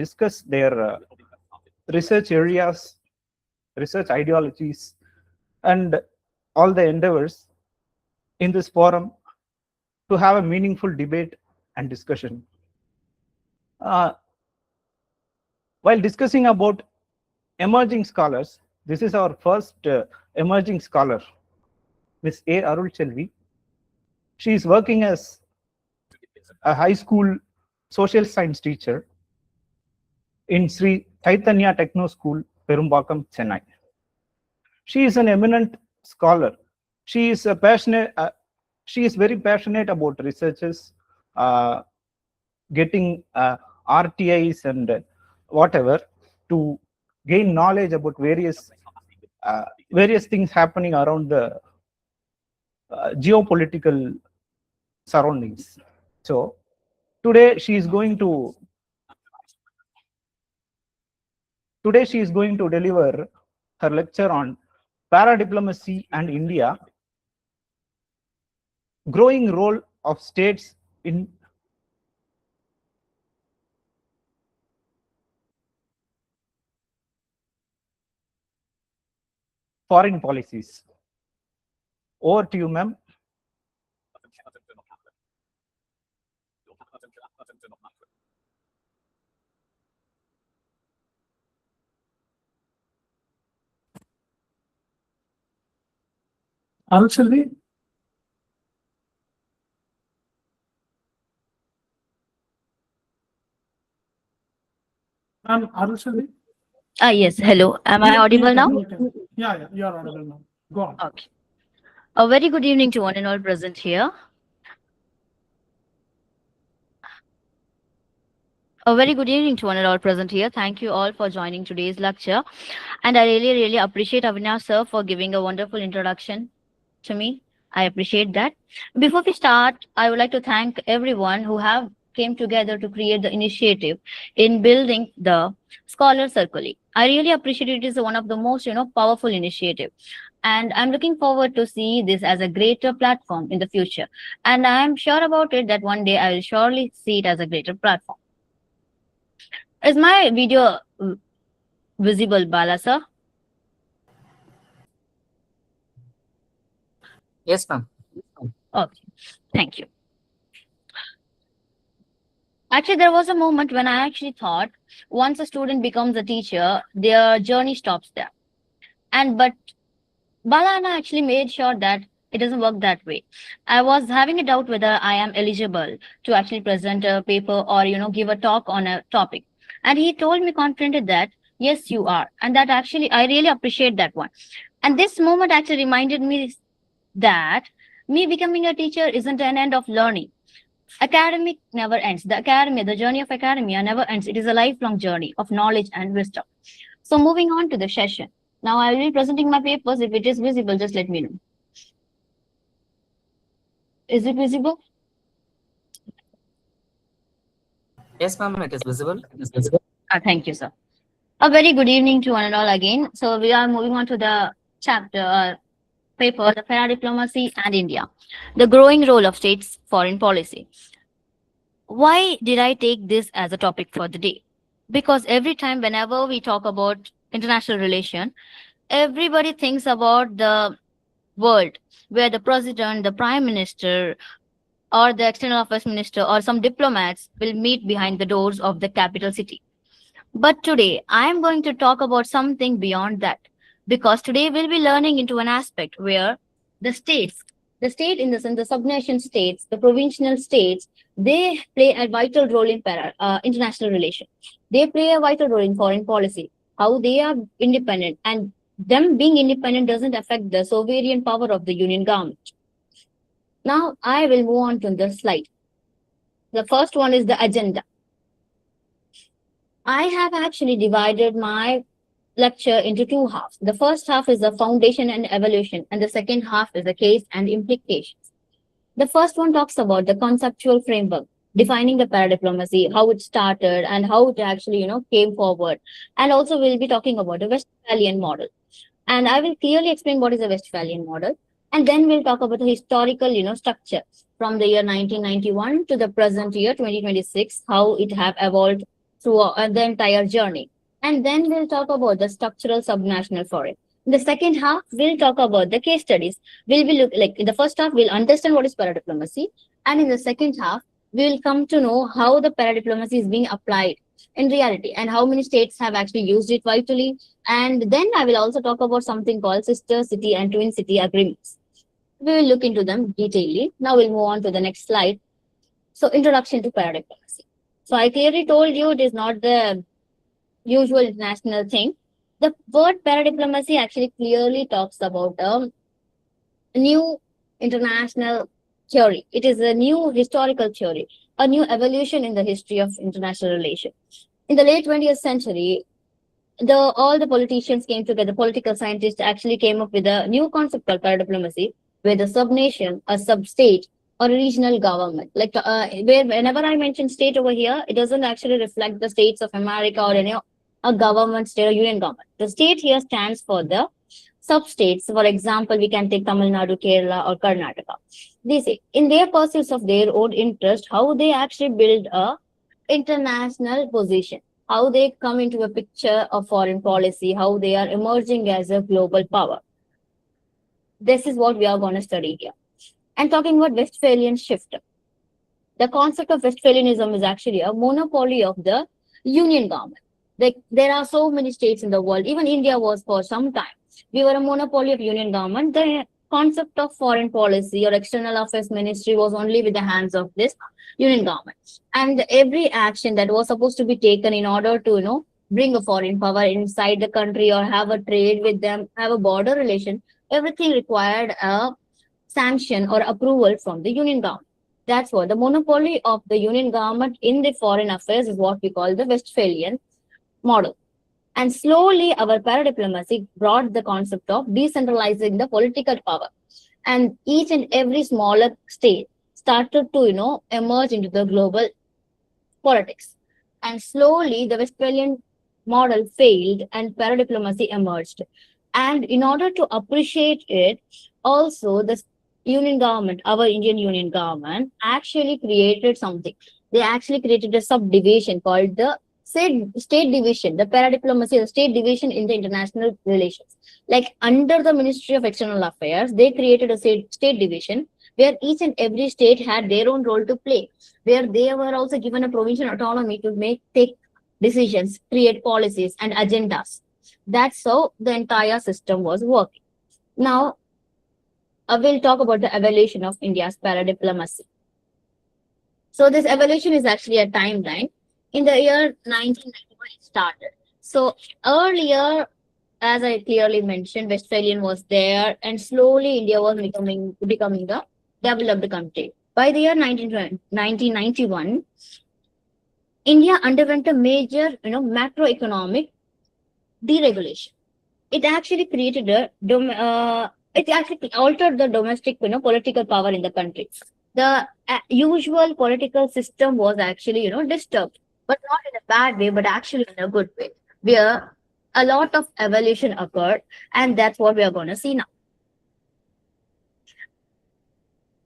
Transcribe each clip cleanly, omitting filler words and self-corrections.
discuss their research areas, research ideologies, and all the endeavors in this forum to have a meaningful debate and discussion. While discussing about emerging scholars, this is our first emerging scholar, Ms. A. Arul Selvi. She is working as a high school social science teacher in Sri Chaitanya Techno School, Perumbakkam, Chennai. She is an eminent scholar. She is very passionate about researches, getting RTIs and whatever to gain knowledge about various things happening around the geopolitical surroundings. So today she is going to deliver her lecture on paradiplomacy and India, growing role of states in foreign policies. Over to you, ma'am. Arul Selvi? Arul Selvi? Yes, hello. Am I audible now? Yeah, you are audible now. Go on. Okay. A very good evening to one and all present here. A very good evening to one and all present here. Thank you all for joining today's lecture. And I really appreciate Avinash sir for giving a wonderful introduction to me. I appreciate that. Before we start, I would like to thank everyone who have came together to create the initiative in building the Scholar Circulī. I really appreciate it. It is one of the most powerful initiative. And I'm looking forward to see this as a greater platform in the future. And I'm sure about it that one day I will surely see it as a greater platform. Is my video visible, Bala sir? Yes, ma'am. Okay, thank you. Actually, there was a moment when I actually thought once a student becomes a teacher, their journey stops there. But Bala and I actually made sure that it doesn't work that way. I was having a doubt whether I am eligible to actually present a paper or give a talk on a topic. And he told me confidently that yes, you are. And that actually I really appreciate that one. And this moment actually reminded me that me becoming a teacher isn't an end of learning. Academic never ends. The journey of academia never ends. It is a lifelong journey of knowledge and wisdom. So moving on to the session. Now I will be presenting my papers. If it is visible, just let me know. Is it visible? Yes, ma'am, it is visible. Thank you, sir. A very good evening to one and all again. So we are moving on to the chapter paper, the Paradiplomacy and India, the growing role of states' foreign policy. Why did I take this as a topic for the day? Because every time whenever we talk about international relation, everybody thinks about the world where the president, the prime minister, or the external affairs minister or some diplomats will meet behind the doors of the capital city. But today, I am going to talk about something beyond that. Because today we'll be learning into an aspect where the state in the sense, the subnation states, the provincial states, they play a vital role in international relations. They play a vital role in foreign policy, how they are independent, and them being independent doesn't affect the sovereign power of the union government. Now, I will move on to the slide. The first one is the agenda. I have actually divided my lecture into two halves. The first half is the foundation and evolution, and the second half is the case and implications. The first one talks about the conceptual framework, defining the paradiplomacy, how it started and how it actually, came forward. And also we'll be talking about the Westphalian model. And I will clearly explain what is the Westphalian model. And then we'll talk about the historical, structure from the year 1991 to the present year 2026, how it have evolved through the entire journey. And then we'll talk about the structural subnational foreign. In the second half, we'll talk about the case studies. We'll be in the first half, we'll understand what is paradiplomacy. And in the second half, we will come to know how the paradiplomacy is being applied in reality and how many states have actually used it vitally. And then I will also talk about something called sister city and twin city agreements. We will look into them detailedly. Now we'll move on to the next slide. So introduction to paradiplomacy. So I clearly told you it is not the usual international thing. The word paradiplomacy actually clearly talks about a new international theory. It is a new historical theory, a new evolution in the history of international relations. In the late 20th century, all the politicians came together, political scientists actually came up with a new concept called paradiplomacy, where the subnation, a sub-state, or a regional government, where whenever I mention state over here, it doesn't actually reflect the states of America or any a government, state or union government. The state here stands for the sub-states. For example, we can take Tamil Nadu, Kerala, or Karnataka. They say, in their pursuits of their own interest, how they actually build a international position, how they come into a picture of foreign policy, how they are emerging as a global power. This is what we are going to study here. And talking about Westphalian shift. The concept of Westphalianism is actually a monopoly of the union government. There are so many states in the world. Even India was for some time. We were a monopoly of union government. The concept of foreign policy or external affairs ministry was only with the hands of this union government. And every action that was supposed to be taken in order to, bring a foreign power inside the country or have a trade with them, have a border relation, everything required a sanction or approval from the union government. That's what the monopoly of the union government in the foreign affairs is what we call the Westphalian model. And slowly our paradiplomacy brought the concept of decentralizing the political power. And each and every smaller state started to, emerge into the global politics. And slowly the Westphalian model failed and paradiplomacy emerged. And in order to appreciate it, also the union government, our Indian union government, actually created something. They actually created a subdivision called the state division, the paradiplomacy, the state division in the international relations. Like under the Ministry of External Affairs, they created a state division where each and every state had their own role to play, where they were also given a provincial autonomy to take decisions, create policies and agendas. That's how the entire system was working. Now, we'll talk about the evolution of India's paradiplomacy. So this evolution is actually a timeline. In the year 1991, it started. So earlier, as I clearly mentioned, Westphalian was there, and slowly India was becoming the developed country. By the year 1991, India underwent a major, macroeconomic deregulation. It actually created it actually altered the domestic, political power in the country. The usual political system was actually, disturbed, but not in a bad way, but actually in a good way, where a lot of evolution occurred, and that's what we are going to see now.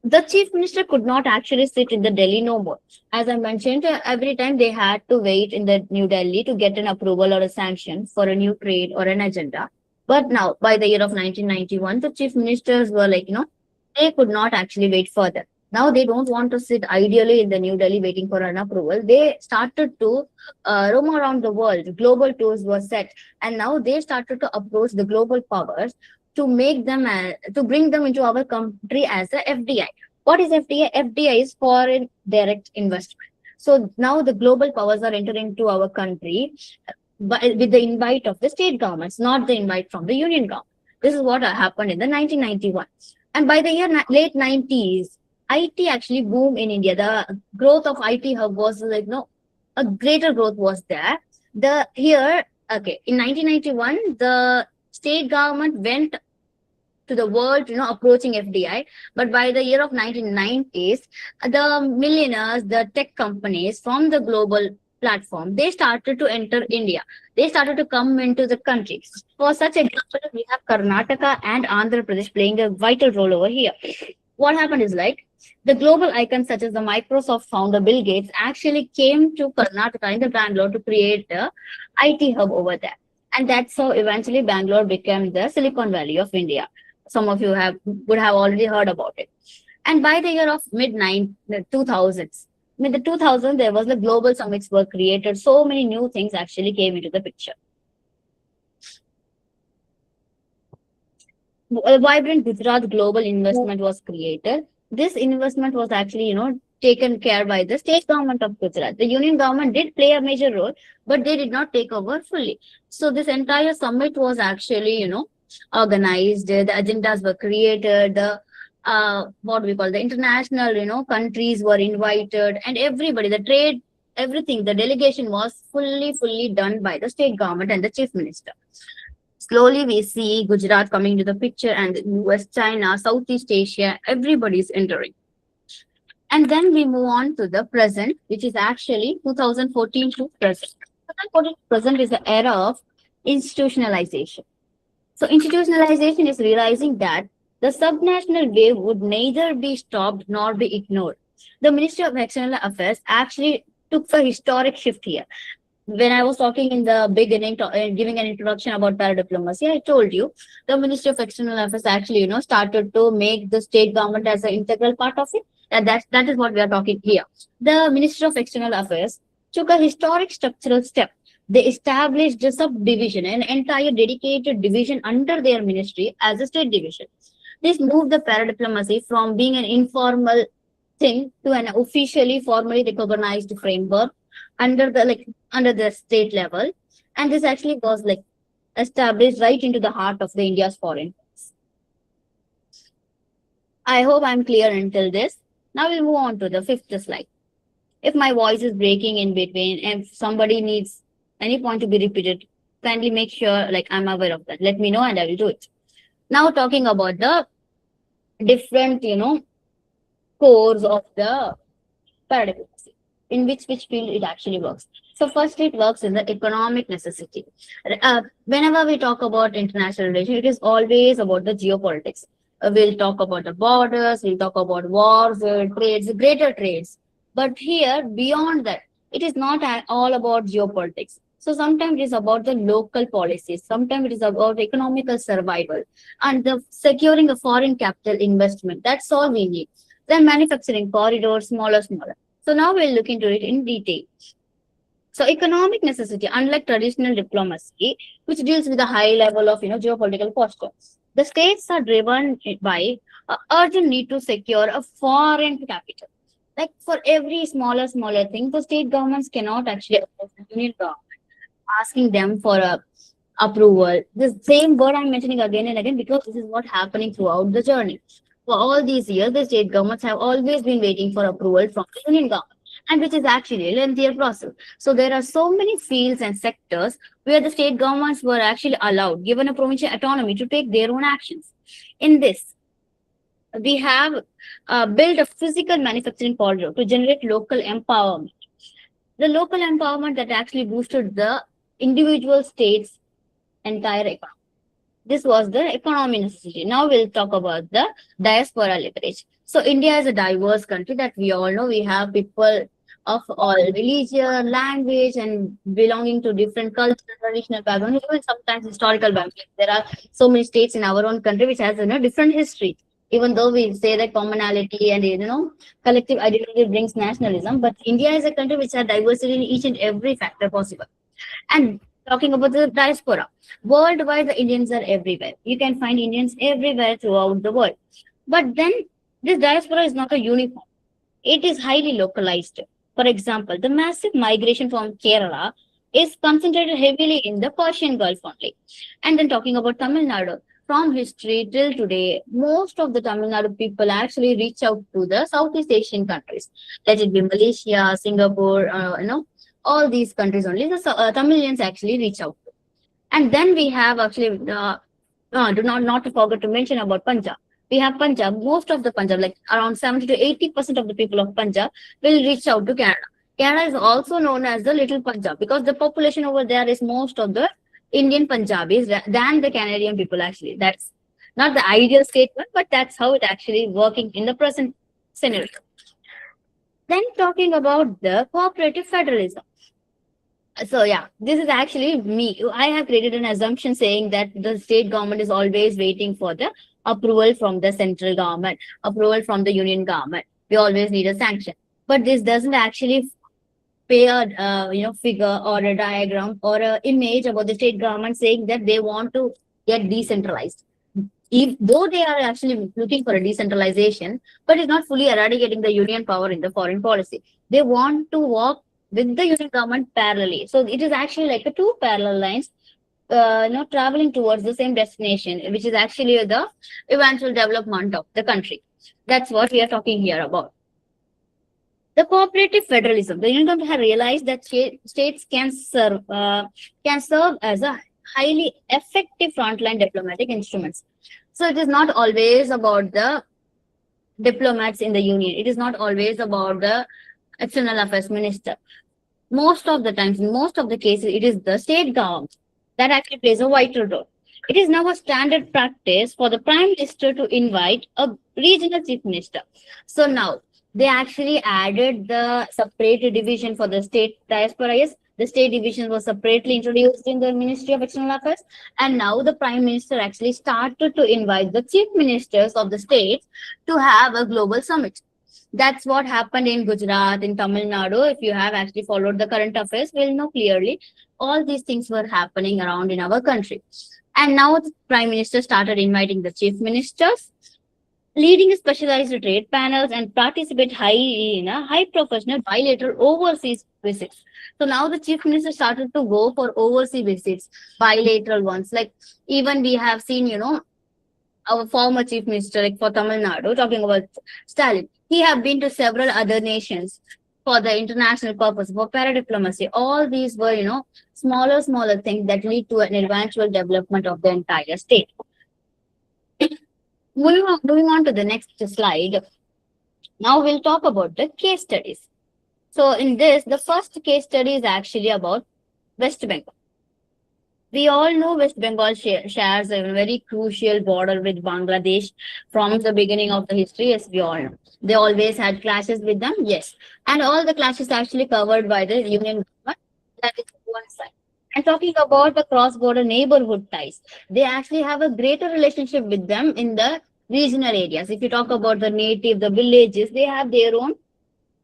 The chief minister could not actually sit in the Delhi no more. As I mentioned, every time they had to wait in the New Delhi to get an approval or a sanction for a new trade or an agenda. But now, by the year of 1991, the chief ministers were they could not actually wait further. Now they don't want to sit ideally in the New Delhi waiting for an approval. They started to roam around the world. Global tours were set, and now they started to approach the global powers to make them to bring them into our country as a FDI. What is FDI? FDI is foreign direct investment. So now the global powers are entering to our country with the invite of the state governments, not the invite from the union government. This is what happened in the 1991. And by the year late 90s, IT actually boomed in India. The growth of IT hub was a greater growth was there. In 1991, the state government went to the world, approaching FDI. But by the year of 1990s, the millionaires, the tech companies from the global platform, they started to enter India. They started to come into the country. For such example, we have Karnataka and Andhra Pradesh playing a vital role over here. What happened is The global icons such as the Microsoft founder Bill Gates actually came to Karnataka in the Bangalore to create the IT hub over there. And that's how eventually Bangalore became the Silicon Valley of India. Some of you would have already heard about it. And by the year of mid-2000s, in the 2000s, there was the global summits were created. So many new things actually came into the picture. A vibrant Gujarat global investment was created. This investment was actually, taken care by the state government of Gujarat. The union government did play a major role, but they did not take over fully. So this entire summit was actually, organized. The agendas were created. The what we call the international, countries were invited, and everybody, the trade, everything, the delegation was fully done by the state government and the chief minister. Slowly, we see Gujarat coming to the picture, and US, China, Southeast Asia, everybody is entering. And then we move on to the present, which is actually 2014 to present. 2014 to present is the era of institutionalization. So institutionalization is realizing that the subnational wave would neither be stopped nor be ignored. The Ministry of External Affairs actually took a historic shift here. When I was talking in the beginning, giving an introduction about paradiplomacy, I told you the Ministry of External Affairs actually, started to make the state government as an integral part of it. And that is what we are talking here. The Ministry of External Affairs took a historic structural step. They established a subdivision, an entire dedicated division under their ministry as a state division. This moved the paradiplomacy from being an informal thing to an officially, formally recognized framework under the state level. And this actually was established right into the heart of the India's foreign policy. I hope I'm clear until this. Now we'll move on to the fifth slide. If my voice is breaking in between, and if somebody needs any point to be repeated, kindly make sure I'm aware of that. Let me know and I will do it. Now talking about the different, cores of the paradiplomacy, in which field it actually works. So first, it works in the economic necessity. Whenever we talk about international relations, it is always about the geopolitics. We'll talk about the borders, we'll talk about wars, trades, greater trades. But here, beyond that, it is not all about geopolitics. So sometimes it is about the local policies, sometimes it is about economical survival and the securing a foreign capital investment. That's all we need. Then manufacturing corridors, smaller. So now we'll look into it in detail. So economic necessity, unlike traditional diplomacy, which deals with a high level of geopolitical posture, the states are driven by an urgent need to secure a foreign capital. Like for every smaller thing, the state governments cannot actually approach the union government, asking them for a approval. The same word I'm mentioning again and again because this is what's happening throughout the journey. For all these years, the state governments have always been waiting for approval from the union government, and which is actually a lengthier process. So there are so many fields and sectors where the state governments were actually allowed, given a provincial autonomy to take their own actions. In this, we have built a physical manufacturing corridor to generate local empowerment. The local empowerment that actually boosted the individual states' entire economy. This was the economic necessity. Now we'll talk about the diaspora leverage. So India is a diverse country that we all know. We have people of all religion, language, and belonging to different cultures, traditional backgrounds, even sometimes historical backgrounds. There are so many states in our own country which has different history. Even though we say that commonality and collective identity brings nationalism, but India is a country which has diversity in each and every factor possible. And talking about the diaspora, worldwide the Indians are everywhere. You can find Indians everywhere throughout the world. But then this diaspora is not a uniform. It is highly localized. For example, the massive migration from Kerala is concentrated heavily in the Persian Gulf only. And then talking about Tamil Nadu, from history till today, most of the Tamil Nadu people actually reach out to the Southeast Asian countries. Let it be Malaysia, Singapore, all these countries only. The Tamilians actually reach out to. And then we have actually, not to forget to mention about Punjab. We have Punjab, most of the Punjab, like around 70 to 80% of the people of Punjab will reach out to Canada. Canada is also known as the Little Punjab because the population over there is most of the Indian Punjabis than the Canadian people actually. That's not the ideal statement, but that's how it actually is working in the present scenario. Then talking about the cooperative federalism. So yeah, this is actually me. I have created an assumption saying that the state government is always waiting for the approval from the central government, approval from the union government. We always need a sanction. But this doesn't actually pay a figure or a diagram or a image about the state government saying that they want to get decentralized. If though they are actually looking for a decentralization, but it's not fully eradicating the union power in the foreign policy. They want to work with the union government parallelly. So it is actually like a two parallel lines, traveling towards the same destination, which is actually the eventual development of the country. That's what we are talking here about. The cooperative federalism. The union government has realized that states can serve as a highly effective frontline diplomatic instruments. So it is not always about the diplomats in the union. It is not always about the external affairs minister. Most of the times, in most of the cases, it is the state government that actually plays a vital role. It is now a standard practice for the prime minister to invite a regional chief minister. So now they actually added the separate division for the state diaspora. Yes, the state division was separately introduced in the Ministry of External Affairs. And now the prime minister actually started to invite the chief ministers of the states to have a global summit. That's what happened in Gujarat, in Tamil Nadu. If you have actually followed the current affairs, we'll know clearly all these things were happening around in our country. And now the prime minister started inviting the chief ministers, leading specialized trade panels, and participate high professional bilateral overseas visits. So now the chief minister started to go for overseas visits, bilateral ones. Like even we have seen, our former chief minister, like for Tamil Nadu, talking about Stalin, he have been to several other nations for the international purpose, for paradiplomacy. All these were, smaller things that lead to an eventual development of the entire state. Moving on to the next slide. Now we'll talk about the case studies. So in this, the first case study is actually about West Bengal. We all know West Bengal shares a very crucial border with Bangladesh from the beginning of the history, as we all know. They always had clashes with them, yes. And all the clashes actually covered by the union government. That is one side. And talking about the cross-border neighborhood ties, they actually have a greater relationship with them in the regional areas. If you talk about the native, the villages, they have their own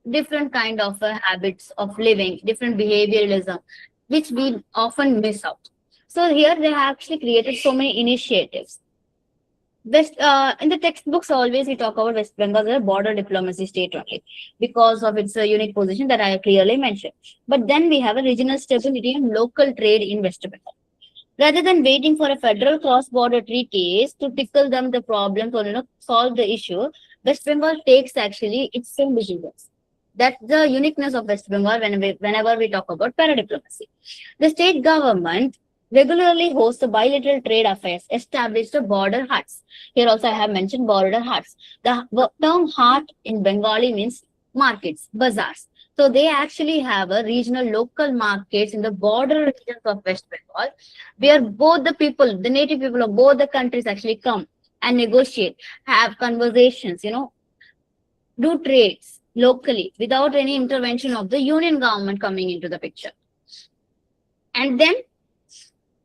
different kind of habits of living, different behavioralism, which we often miss out. So here they have actually created so many initiatives. In the textbooks, always we talk about West Bengal as a border diplomacy state only because of its unique position that I clearly mentioned. But then we have a regional stability and local trade in West Bengal. Rather than waiting for a federal cross-border treaties to tickle them the problems or solve the issue, West Bengal takes actually its own decisions. That's the uniqueness of West Bengal whenever we talk about paradiplomacy. The state government regularly hosts bilateral trade affairs, established border huts. Here also I have mentioned border huts. The term hut in Bengali means markets, bazaars. So they actually have a regional local markets in the border regions of West Bengal, where both the people, the native people of both the countries actually come and negotiate, have conversations, do trades locally without any intervention of the union government coming into the picture. And then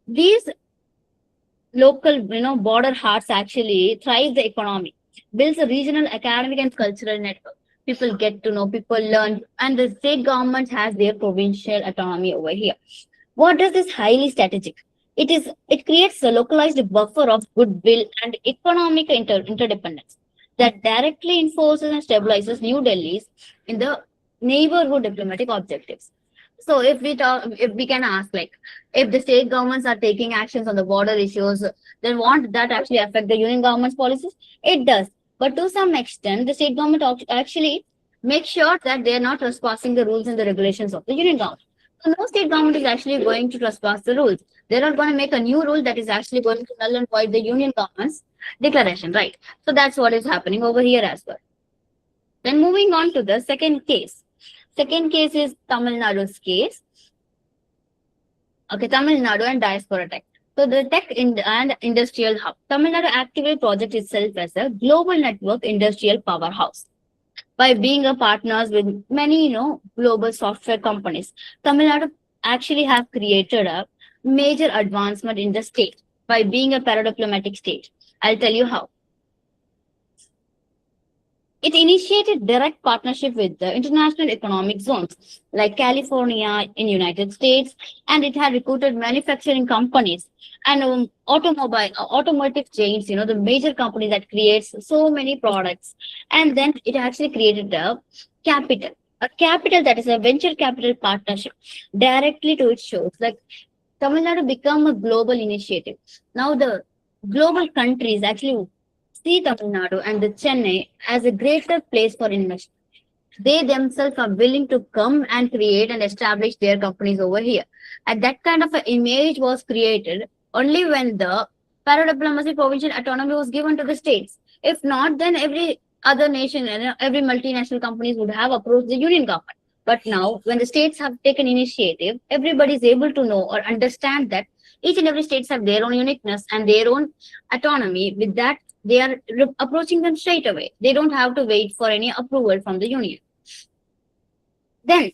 these local, border huts actually thrive the economy, builds a regional academic and cultural network. People get to know, people learn, and the state government has their provincial autonomy over here. What does this highly strategic? It creates a localized buffer of goodwill and economic interdependence that directly enforces and stabilizes New Delhi's in the neighborhood diplomatic objectives. So if we can ask, like, if the state governments are taking actions on the border issues, then won't that actually affect the union government's policies? It does. But to some extent, the state government actually makes sure that they are not trespassing the rules and the regulations of the union government. So no state government is actually going to trespass the rules. They're not going to make a new rule that is actually going to null and void the union government's declaration, right? So that's what is happening over here as well. Then moving on to the second case. Second case is Tamil Nadu's case. Okay, Tamil Nadu and diaspora tech. So the tech and industrial hub. Tamil Nadu actively projects itself as a global network industrial powerhouse. by being a partners with many, global software companies. Tamil Nadu actually have created a major advancement in the state by being a paradiplomatic state. I'll tell you how. It initiated direct partnership with the international economic zones like California in United States, and it had recruited manufacturing companies and automotive chains, the major company that creates so many products. And then it actually created a capital that is a venture capital partnership directly to its shores. Like Tamil Nadu become a global initiative. Now the global countries actually see Tamil Nadu and the Chennai as a greater place for investment. They themselves are willing to come and create and establish their companies over here. And that kind of an image was created only when the paradiplomacy provincial autonomy was given to the states. If not, then every other nation and every multinational companies would have approached the union government. But now, when the states have taken initiative, everybody is able to know or understand that each and every states have their own uniqueness and their own autonomy. With that, they are approaching them straight away. They don't have to wait for any approval from the union. Then,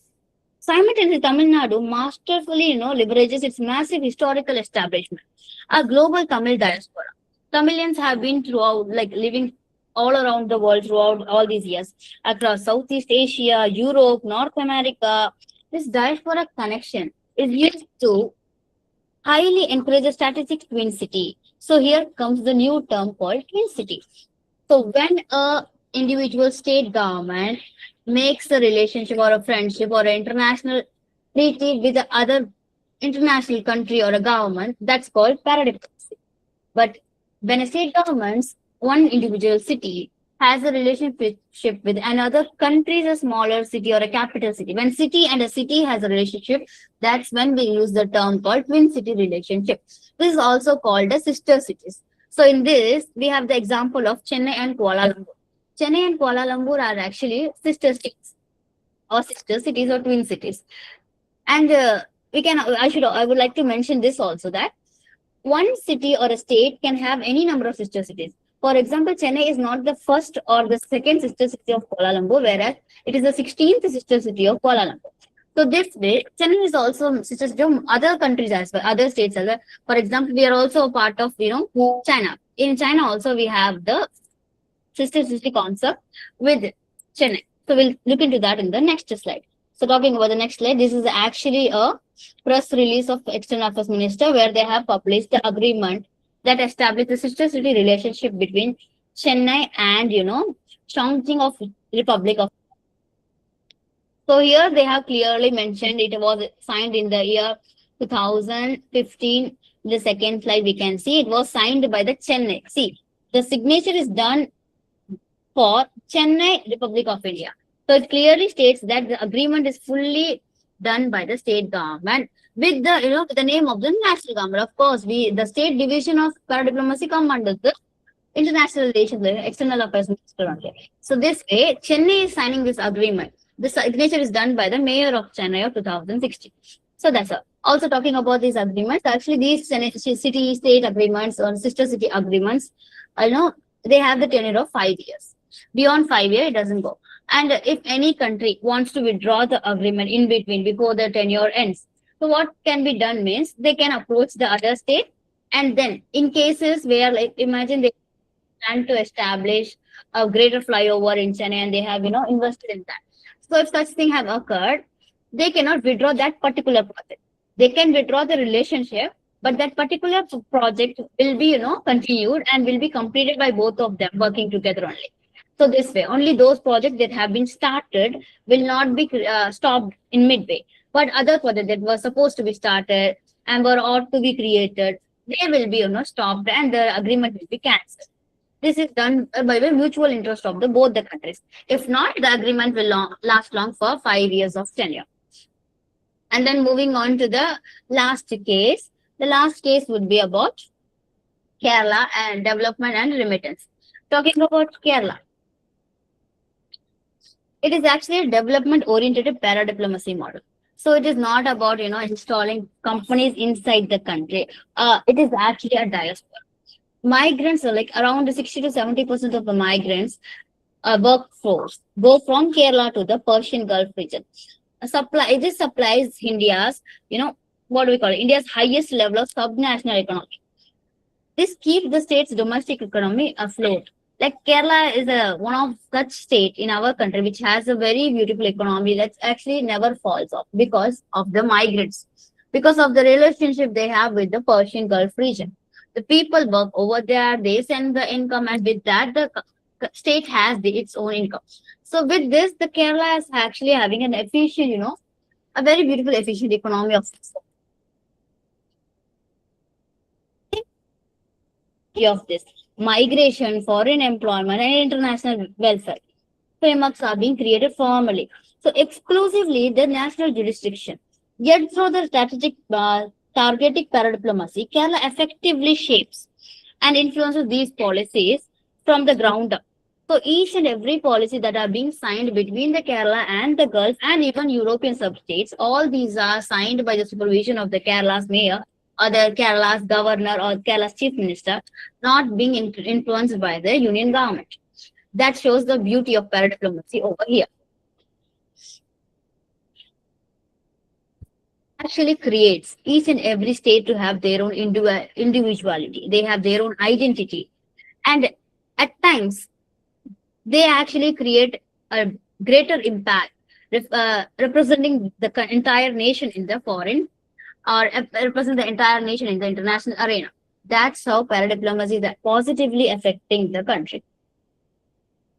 simultaneously, Tamil Nadu masterfully, leverages its massive historical establishment, a global Tamil diaspora. Tamilians have been throughout, like living all around the world throughout all these years, across Southeast Asia, Europe, North America. This diaspora connection is used to highly encourage a strategic twin city. So here comes the new term called twin city. So when a individual state government makes a relationship or a friendship or an international treaty with the other international country or a government, that's called paradiplomacy. But when a state government's one individual city has a relationship with another country's a smaller city or a capital city, when city and a city has a relationship, that's when we use the term called twin city relationship. This is also called as sister cities. So in this, we have the example of Chennai and Kuala Lumpur. Chennai and Kuala Lumpur are actually sister states or sister cities or twin cities. And I would like to mention this also, that one city or a state can have any number of sister cities. For example, Chennai is not the first or the second sister city of Kuala Lumpur, whereas it is the 16th sister city of Kuala Lumpur. So this way, Chennai is also sister city of other countries as well, other states as well. For example, we are also a part of, China. In China also, we have the sister city concept with Chennai. So we'll look into that in the next slide. So talking about the next slide, this is actually a press release of External Affairs Minister where they have published the agreement that established the sister city relationship between Chennai and, Chongqing of Republic of. So here they have clearly mentioned it was signed in the year 2015. The second slide we can see it was signed by the Chennai. See, the signature is done for Chennai, Republic of India. So it clearly states that the agreement is fully done by the state government with the, with the name of the national government. Of course, the state division of paradiplomacy come under the international relations, the external affairs minister only. So this way, Chennai is signing this agreement. The signature is done by the mayor of Chennai of 2016. So that's all. Also talking about these agreements, actually these city-state agreements or sister city agreements, they have the tenure of 5 years. Beyond 5 years, it doesn't go. And if any country wants to withdraw the agreement in between before the tenure ends, so what can be done means they can approach the other state, and then in cases where, like, imagine they plan to establish a greater flyover in Chennai and they have, invested in that. So if such thing have occurred, they cannot withdraw that particular project. They can withdraw the relationship, but that particular project will be, continued and will be completed by both of them working together only. So this way, only those projects that have been started will not be stopped in midway. But other projects that were supposed to be started and were ought to be created, they will be, stopped and the agreement will be cancelled. This is done by the mutual interest of both the countries. If not, the agreement will last long for 5 years of tenure. And then moving on to the last case. The last case would be about Kerala and development and remittance. Talking about Kerala, it is actually a development-oriented paradiplomacy model. So it is not about, installing companies inside the country. It is actually a diaspora. Migrants are like around 60 to 70% of the migrants workforce go from Kerala to the Persian Gulf region. This supplies India's, what do we call it? India's highest level of subnational economy. This keeps the state's domestic economy afloat. Like Kerala is one of such state in our country which has a very beautiful economy that actually never falls off because of the migrants, because of the relationship they have with the Persian Gulf region. The people work over there, they send the income, and with that, the state has its own income. So with this, the Kerala is actually having an efficient, a very beautiful, efficient economy of this migration, foreign employment, and international welfare frameworks are being created formally. So exclusively the national jurisdiction. Yet through the strategic targeted paradiplomacy, Kerala effectively shapes and influences these policies from the ground up. So each and every policy that are being signed between the Kerala and the Gulf and even European substates, all these are signed by the supervision of the Kerala's mayor or the Kerala's governor or Kerala's chief minister, not being influenced by the union government. That shows the beauty of paradiplomacy over here. Actually creates each and every state to have their own individuality. They have their own identity. And at times, they actually create a greater impact, representing the entire nation in the foreign or represent the entire nation in the international arena. That's how paradiplomacy is positively affecting the country.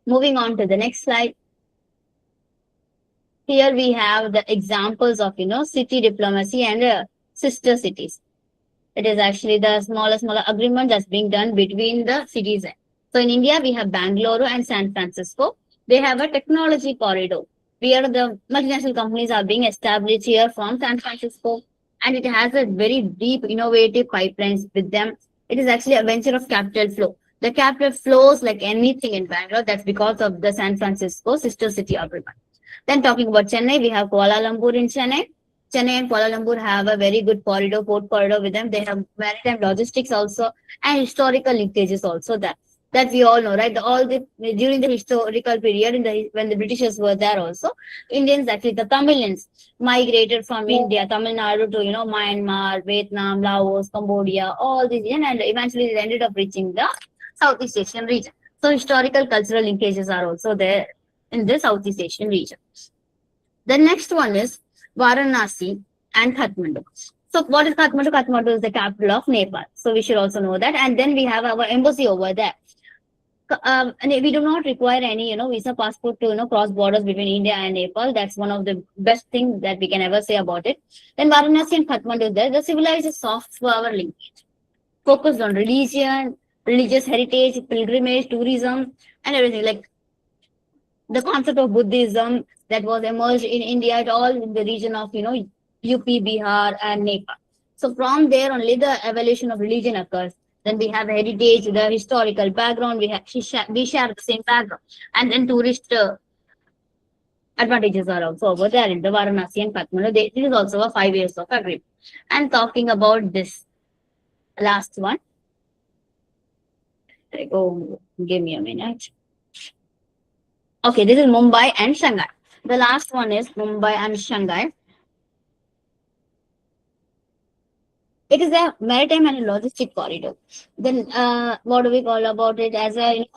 Moving on to the next slide. Here we have the examples of, city diplomacy and sister cities. It is actually the smaller agreement that's being done between the cities. So in India, we have Bangalore and San Francisco. They have a technology corridor where the multinational companies are being established here from San Francisco. And it has a very deep, innovative pipelines with them. It is actually a venture of capital flow. The capital flows like anything in Bangalore. That's because of the San Francisco sister city agreement. Then talking about Chennai, we have Kuala Lumpur in Chennai. Chennai and Kuala Lumpur have a very good corridor, port corridor with them. They have maritime logistics also and historical linkages also that we all know, right? During the historical period, when the Britishers were there also, Indians, actually the Tamilians migrated from India, Tamil Nadu to, Myanmar, Vietnam, Laos, Cambodia, all these, and eventually they ended up reaching the Southeast Asian region. So historical cultural linkages are also there in the Southeast Asian region. The next one is Varanasi and Kathmandu. So what is Kathmandu? Kathmandu is the capital of Nepal. So we should also know that. And then we have our embassy over there. And we do not require any, visa passport to, cross borders between India and Nepal. That's one of the best things that we can ever say about it. Then Varanasi and Kathmandu there, the civilized soft power linkage, focused on religion, religious heritage, pilgrimage, tourism, and everything. Like the concept of Buddhism that was emerged in India, at all in the region of, UP, Bihar, and Nepal. So from there only the evolution of religion occurs. Then we have heritage, the historical background. We share the same background, and then tourist advantages are also over there in the Varanasi and Kathmandu. This is also a 5 years of agreement. And talking about this last one, give me a minute. Okay, this is Mumbai and Shanghai. The last one is Mumbai and Shanghai. It is a maritime and logistic corridor. Then what do we call about it as a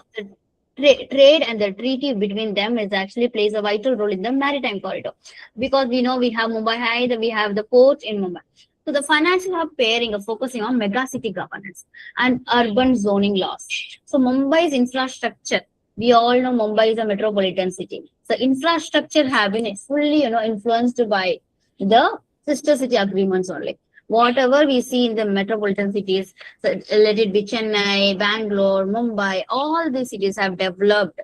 trade and the treaty between them is actually plays a vital role in the maritime corridor, because we know we have Mumbai High, we have the port in Mumbai. So the financial hub pairing of focusing on megacity governance and urban zoning laws. So Mumbai's infrastructure, we all know Mumbai is a metropolitan city. So infrastructure have been fully, influenced by the sister city agreements only. Whatever we see in the metropolitan cities, so let it be Chennai, Bangalore, Mumbai, all these cities have developed.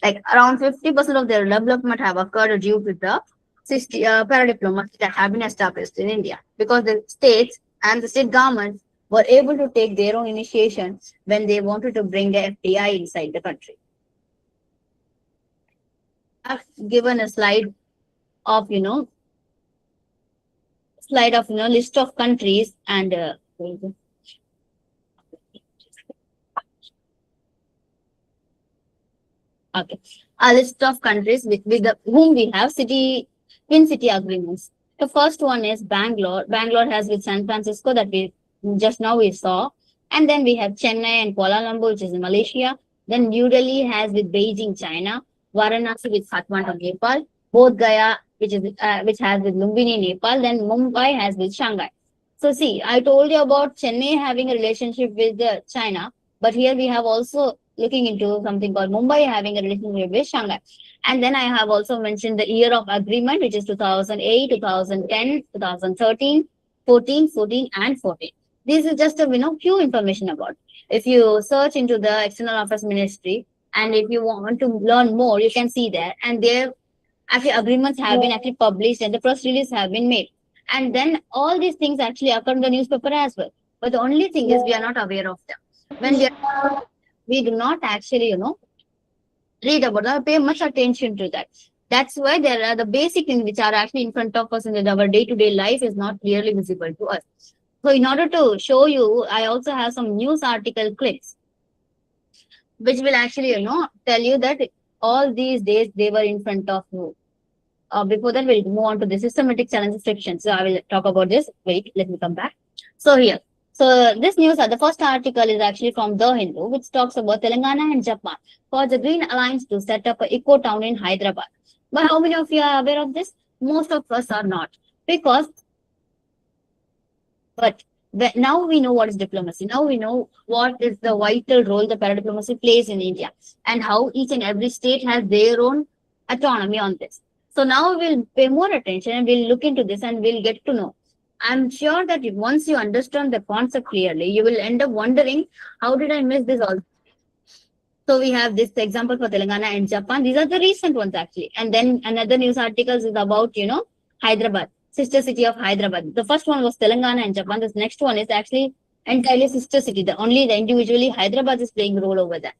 Like around 50% of their development have occurred due to the paradiplomacy that have been established in India, because the states and the state governments were able to take their own initiation when they wanted to bring the FDI inside the country. I've given a slide of, list of countries and Okay. A list of countries whom we have twin city agreements. The first one is Bangalore. Bangalore has with San Francisco that we just now we saw. And then we have Chennai and Kuala Lumpur, which is in Malaysia. Then New Delhi has with Beijing, China. Varanasi with Kathmandu, Nepal. Bodh Gaya, which has with Lumbini, Nepal. Then Mumbai has with Shanghai. So see, I told you about Chennai having a relationship with China, but here we have also looking into something called Mumbai having a relationship with Shanghai. And then I have also mentioned the year of agreement, which is 2008, 2010, 2013, 14, and 14. This is just a few information about. If you search into the External Affairs Ministry, and if you want to learn more, you can see there. And there, actually, agreements have been actually published, and the press release have been made. And then all these things actually occur in the newspaper as well. But the only thing is we are not aware of them. When we do not actually, read about them, pay much attention to that. That's why there are the basic things which are actually in front of us in our day-to-day life is not clearly visible to us. So in order to show you, I also have some news article clips, which will actually, tell you that all these days they were in front of you. Before that, we'll move on to the systematic challenge section. So I will talk about this. Wait, let me come back. So here. So this news, the first article is actually from The Hindu, which talks about Telangana and Japan for the Green Alliance to set up an eco town in Hyderabad. But how many of you are aware of this? Most of us are not. But now we know what is diplomacy. Now we know what is the vital role the paradiplomacy plays in India and how each and every state has their own autonomy on this. So now we'll pay more attention and we'll look into this and we'll get to know. I'm sure that once you understand the concept clearly, you will end up wondering, how did I miss this all? So we have this example for Telangana and Japan. These are the recent ones actually. And then another news articles is about, Hyderabad, sister city of Hyderabad. The first one was Telangana and Japan. This next one is actually entirely sister city. The individually Hyderabad is playing a role over there.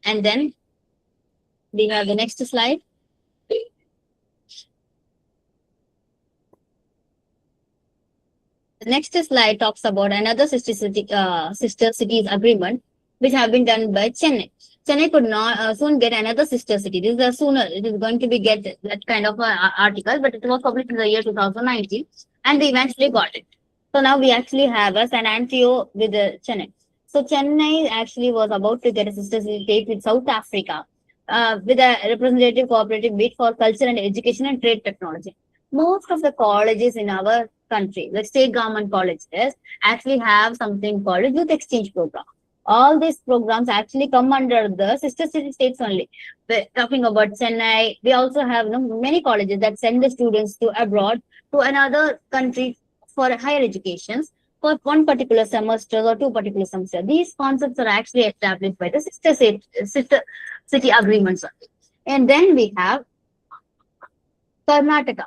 And then we have the next slide. The next slide talks about another sister cities agreement, which have been done by Chennai. Chennai could not soon get another sister city. This is the sooner it is going to be get that kind of article, but it was published in the year 2019, and they eventually got it. So now we actually have a San Antonio with Chennai. So Chennai actually was about to get a sister state with South Africa, with a representative cooperative bid for culture and education and trade technology. Most of the colleges in our country, like state government colleges, actually have something called a youth exchange program. All these programs actually come under the sister city states only. We're talking about Chennai. We also have many colleges that send the students to abroad to another country for higher educations for one particular semester or two particular semesters. These concepts are actually established by the sister city agreements. And then we have Karnataka.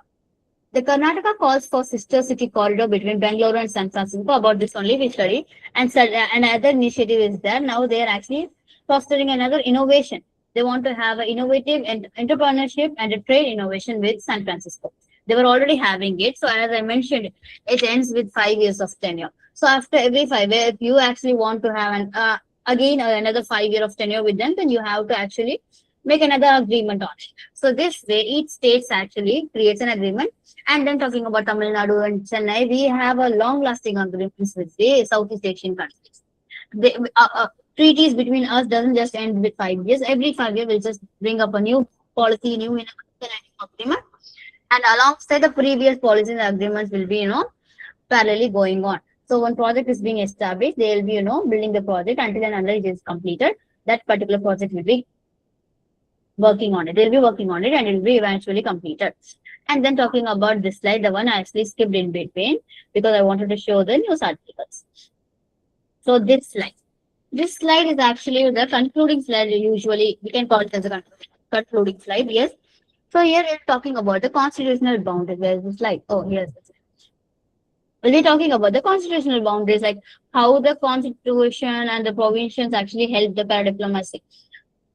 The Karnataka calls for sister city corridor between Bangalore and San Francisco. About this only we study. And another initiative is there. Now they are actually fostering another innovation. They want to have an innovative and entrepreneurship and a trade innovation with San Francisco. They were already having it. So as I mentioned, it ends with 5 years of tenure. So after every 5 years, if you actually want to have another 5 years of tenure with them, then you have to actually make another agreement on it. So this way, each state actually creates an agreement. And then talking about Tamil Nadu and Chennai, we have a long-lasting agreements with the Southeast Asian countries. Treaties between us doesn't just end with 5 years. Every 5 years, we'll just bring up a new policy, new agreement. And alongside the previous policies and agreements will be, parallelly going on. So when project is being established, they will be, building the project until and until it is completed. That particular project will be working on it. They'll be working on it and it will be eventually completed. And then talking about this slide, the one I actually skipped in between because I wanted to show the news articles. So this slide is actually the concluding slide. Usually we can call it as a concluding slide. Yes. So here we're talking about the constitutional boundaries. Where's the slide? Oh, here's the slide. We'll be talking about the constitutional boundaries, like how the constitution and the provisions actually help the paradiplomacy.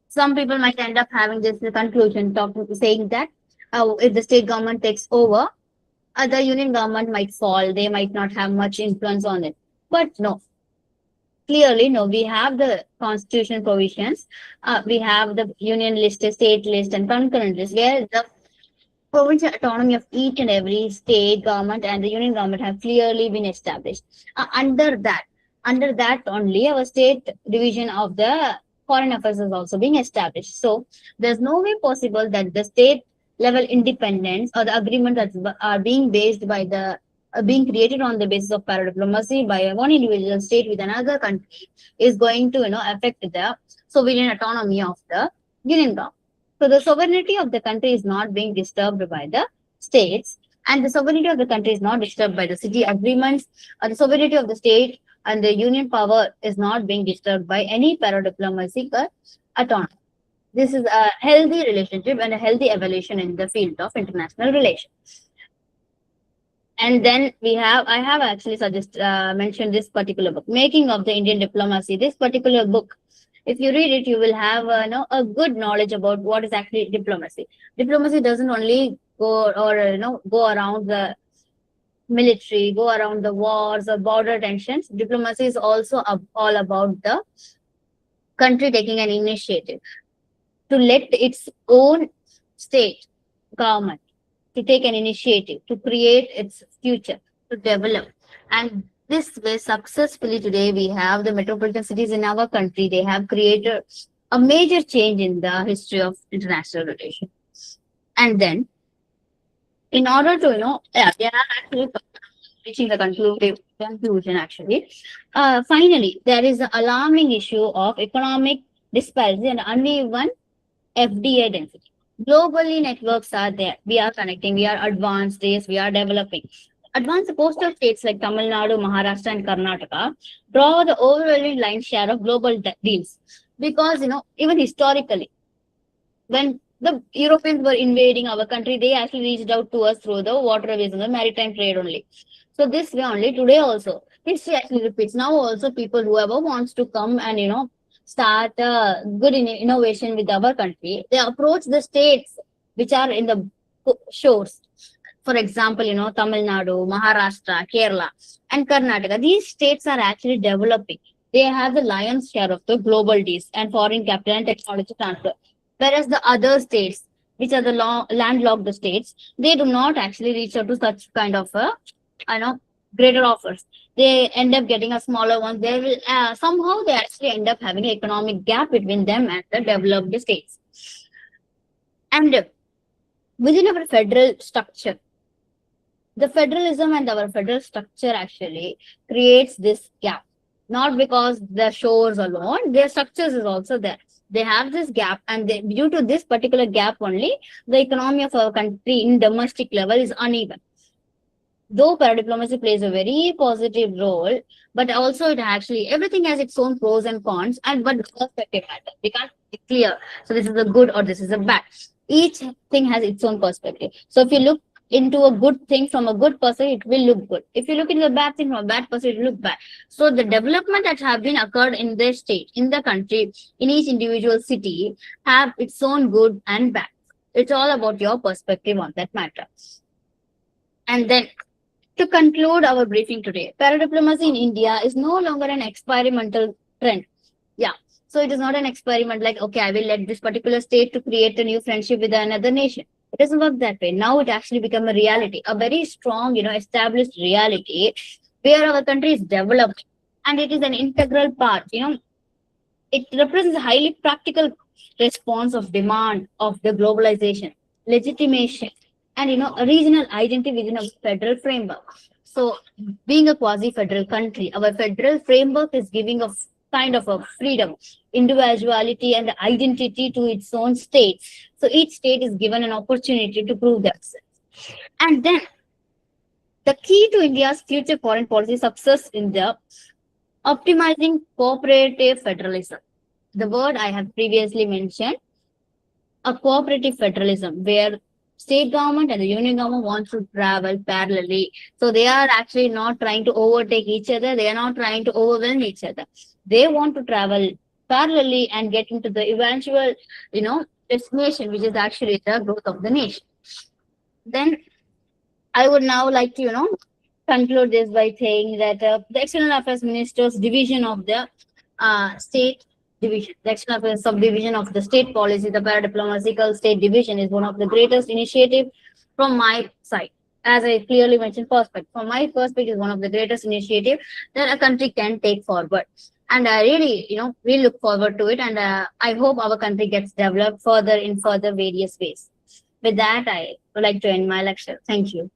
Some people might end up having this conclusion, saying that if the state government takes over, the union government might fall. They might not have much influence on it. But no. clearly, no, we have the constitutional provisions, we have the union list, state list, and concurrent list, where the provincial autonomy of each and every state government and the union government have clearly been established. Under that only, our state division of the foreign affairs is also being established. So there's no way possible that the state level independence or the agreement that are being based by the being created on the basis of paradiplomacy by one individual state with another country is going to affect the sovereign autonomy of the union government. So the sovereignty of the country is not being disturbed by the states, and the sovereignty of the country is not disturbed by the city agreements, or the sovereignty of the state and the union power is not being disturbed by any paradiplomacy or autonomy. This is a healthy relationship and a healthy evolution in the field of international relations. And then I have actually mentioned this particular book, Making of the Indian Diplomacy. This particular book, if you read it, you will have a good knowledge about what is actually diplomacy. Diplomacy doesn't only go around the military, go around the wars or border tensions. Diplomacy is also all about the country taking an initiative to let its own state government to take an initiative to create its future, to develop. And this way, successfully today, we have the metropolitan cities in our country. They have created a major change in the history of international relations. And then, in order to, they are actually reaching the conclusion actually. Finally, there is an alarming issue of economic disparity and uneven FDI density. Globally, networks are there. We are connecting. We are advanced. Yes, we are developing. Advanced coastal states like Tamil Nadu, Maharashtra, and Karnataka draw the overwhelming lion's share of global deals because even historically, when the Europeans were invading our country, they actually reached out to us through the waterways and the maritime trade only. So this way only today also history actually repeats. Now also people whoever wants to come and start a good innovation with our country, they approach the states which are in the shores. For example, Tamil Nadu, Maharashtra, Kerala, and Karnataka. These states are actually developing. They have the lion's share of the global deals and foreign capital and technology transfer. Whereas the other states, which are the landlocked states, they do not actually reach out to such kind of greater offers. They end up getting a smaller one. They will somehow they actually end up having an economic gap between them and the developed states. And within our federal structure, the federalism and our federal structure actually creates this gap. Not because the shores alone, their structures is also there. They have this gap, and due to this particular gap only, the economy of our country in domestic level is uneven. Though paradiplomacy plays a very positive role, but also it actually, everything has its own pros and cons, but the perspective matters. We can't be clear. So this is a good or this is a bad. Each thing has its own perspective. So if you look into a good thing from a good perspective, it will look good. If you look into a bad thing from a bad perspective, it will look bad. So the development that have been occurred in the state, in the country, in each individual city have its own good and bad. It's all about your perspective on that matter. And then to conclude our briefing today, paradiplomacy in India is no longer an experimental trend. Yeah. So it is not an experiment like, okay, I will let this particular state to create a new friendship with another nation. It doesn't work that way. Now it actually become a reality, a very strong, established reality where our country is developed, and it is an integral part. It represents a highly practical response of demand of the globalization, legitimation, and a regional identity within a federal framework. So, being a quasi-federal country, our federal framework is giving a kind of a freedom, individuality, and identity to its own state. So each state is given an opportunity to prove themselves. And then the key to India's future foreign policy success in the optimizing cooperative federalism. The word I have previously mentioned, a cooperative federalism, where state government and the union government want to travel parallelly. So they are actually not trying to overtake each other. They are not trying to overwhelm each other. They want to travel parallelly and get into the eventual, destination, which is actually the growth of the nation. Then I would now like to, conclude this by saying that the External Affairs Minister's division of the state division, the External Affairs subdivision of the state policy, the Paradiplomatical State Division is one of the greatest initiative from my side. As I clearly mentioned, perspective. From my perspective, is one of the greatest initiative that a country can take forward. And I really, we look forward to it. And I hope our country gets developed further in further various ways. With that, I would like to end my lecture. Thank you.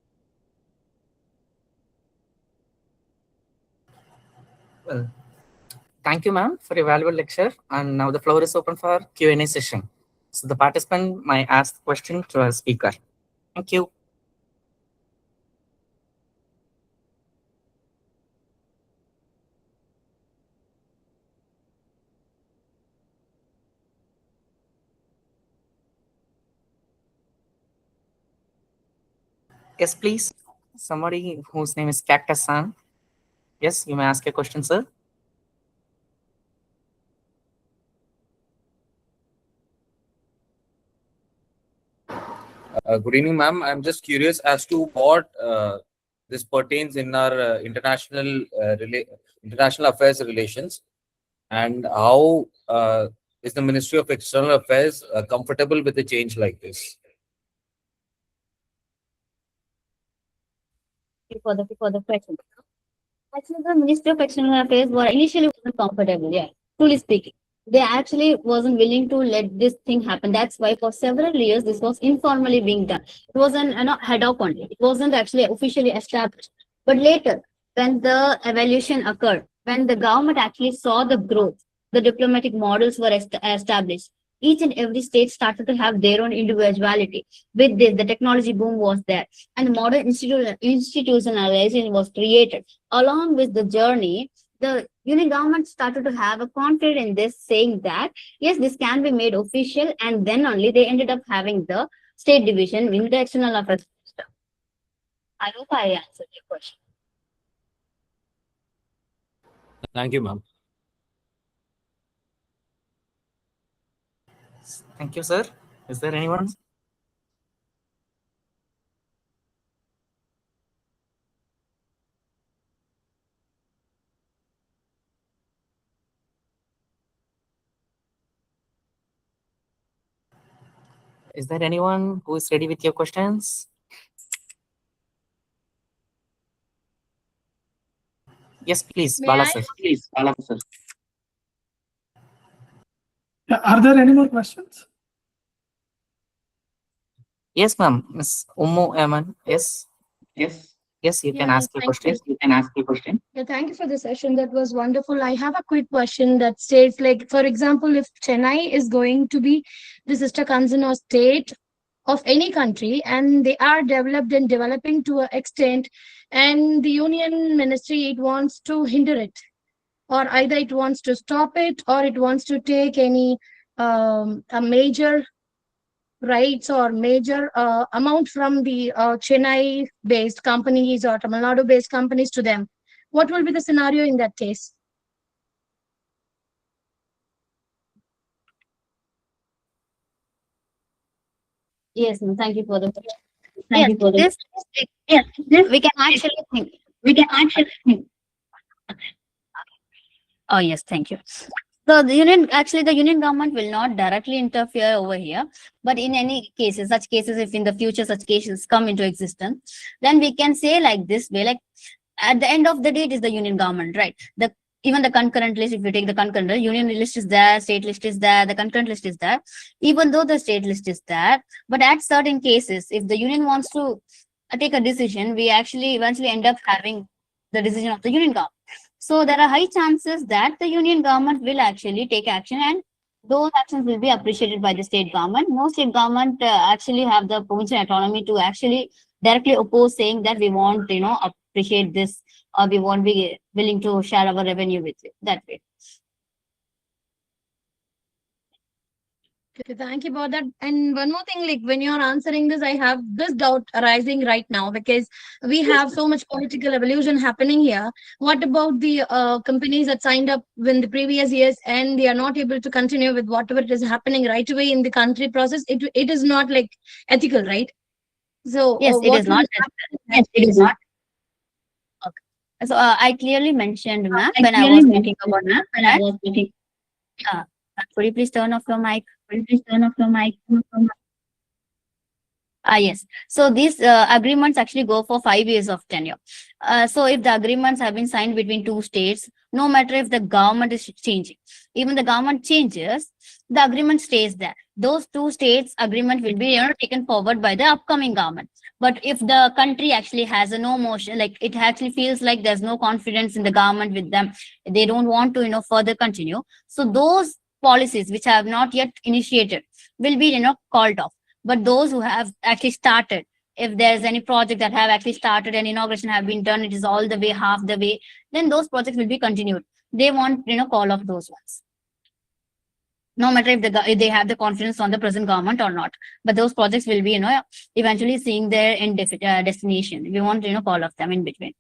Well, thank you, ma'am, for your valuable lecture. And now the floor is open for Q&A session. So the participant might ask the question to our speaker. Thank you. Yes, please. Somebody whose name is Cactus-san. Yes, you may ask your question, sir. Good evening, ma'am. I'm just curious as to what this pertains in our international affairs relations, and how is the Ministry of External Affairs comfortable with a change like this? For the question. Actually, the Ministry of External Affairs were initially wasn't comfortable. Yeah, truly speaking, they actually wasn't willing to let this thing happen. That's why for several years this was informally being done. It wasn't head up only. It wasn't actually officially established. But later, when the evaluation occurred, when the government actually saw the growth, the diplomatic models were established. Each and every state started to have their own individuality. With this, the technology boom was there, and the modern institutionalization was created. Along with the journey, the union government started to have a confidence in this, saying that yes, this can be made official, and then only they ended up having the state division in the external affairs system. I hope I answered your question. Thank you, ma'am. Thank you, sir. Is there anyone? Is there anyone who is ready with your questions? Yes, please, May Bala I? sir. Please, Bala sir. Yeah, are there any more questions? Yes, ma'am. Miss Ummu Aman. Yes. Yes. Yes, you can Yeah, ask your thank question. you. You can ask your question. Yeah, thank you for the session. That was wonderful. I have a quick question that states, like, for example, if Chennai is going to be the sister concern or state of any country, and they are developed and developing to an extent, and the union ministry, it wants to hinder it, or either it wants to stop it, or it wants to take any a major rights or major amount from the Chennai-based companies or Tamil Nadu-based companies to them. What will be the scenario in that case? Yes, ma'am. Thank you for the question. Thank Yes, you for the this yes, this we can actually think. we can actually. Oh, yes, thank you. So the union government will not directly interfere over here, but in any cases, such cases, if in the future such cases come into existence, then we can say like this way, like at the end of the day, it is the union government, right? Even the concurrent list, if you take the concurrent list, union list is there, state list is there, the concurrent list is there, even though the state list is there, but at certain cases, if the union wants to take a decision, we actually eventually end up having the decision of the union government. So there are high chances that the union government will actually take action, and those actions will be appreciated by the state government. No state government actually have the provincial autonomy to actually directly oppose, saying that we want, appreciate this, or we won't be willing to share our revenue with you that way. Okay, thank you about that. And one more thing, like when you're answering this, I have this doubt arising right now, because we have so much political evolution happening here. What about the companies that signed up in the previous years and they are not able to continue with whatever it is happening right away in the country process? It is not like ethical, right? So Yes, it what is will not. happen? Yes, it is not. So I clearly mentioned, ma'am, when I was talking about could you please turn off your mic? Yes. So these agreements actually go for 5 years of tenure. So if the agreements have been signed between two states, no matter if the government is changing, even the government changes, the agreement stays there. Those two states agreement will be taken forward by the upcoming government. But if the country actually has a no motion, like it actually feels like there's no confidence in the government with them, they don't want to further continue. So those policies which have not yet initiated will be called off. But those who have actually started, if there's any project that have actually started and inauguration have been done, it is all the way, half the way, then those projects will be continued. They won't call off those ones, no matter if they have the confidence on the present government or not. But those projects will be eventually seeing their end destination. We won't call off them in between.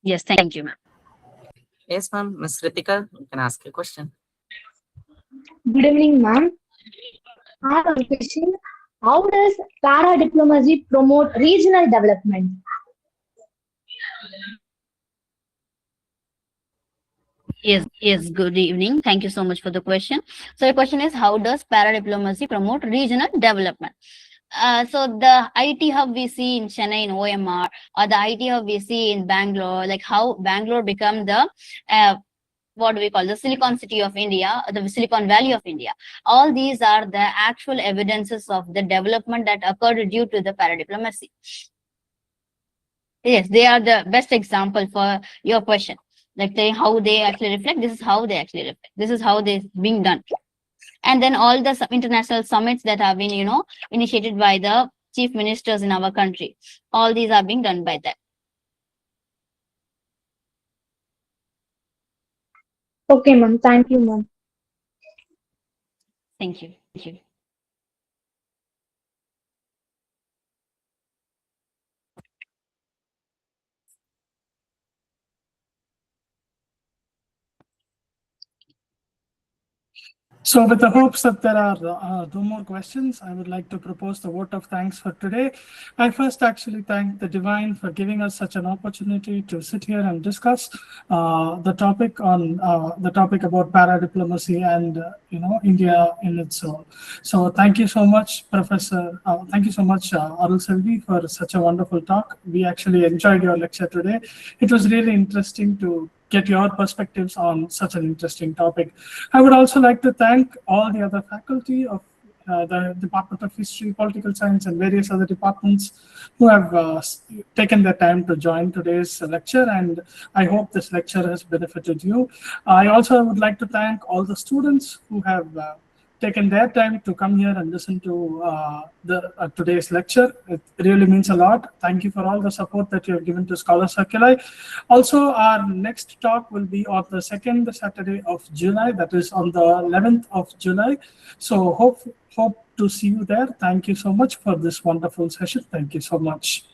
Yes, thank you, ma'am. Yes, ma'am. Ms. Ritika, you can ask your question. Good evening, ma'am. I have a question. How does para-diplomacy promote regional development? Yes, good evening. Thank you so much for the question. So the question is, how does para-diplomacy promote regional development? So the IT hub we see in Chennai in OMR, or the IT hub we see in Bangalore, like how Bangalore become the what do we call the Silicon City of India, the Silicon Valley of India. All these are the actual evidences of the development that occurred due to the para-diplomacy. Yes, they are the best example for your question. Like how they actually reflect, this is how they actually reflect. This is how they're being done. And then all the international summits that have been, initiated by the chief ministers in our country, all these are being done by them. Okay, ma'am. Thank you, ma'am. Thank you. Thank you. So with the hopes that there are no more questions, I would like to propose the vote of thanks for today. I first actually thank the Divine for giving us such an opportunity to sit here and discuss the topic about para-diplomacy and India in its own. So thank you so much, Professor. Thank you so much, Arul Selvi, for such a wonderful talk. We actually enjoyed your lecture today. It was really interesting to get your perspectives on such an interesting topic. I would also like to thank all the other faculty of the Department of History, Political Science, and various other departments who have taken their time to join today's lecture, and I hope this lecture has benefited you. I also would like to thank all the students who have taken their time to come here and listen to today's lecture. It really means a lot. Thank you for all the support that you have given to Scholar Circulī. Also, our next talk will be on the second Saturday of July, that is on the 11th of July. So hope to see you there. Thank you so much for this wonderful session. Thank you so much.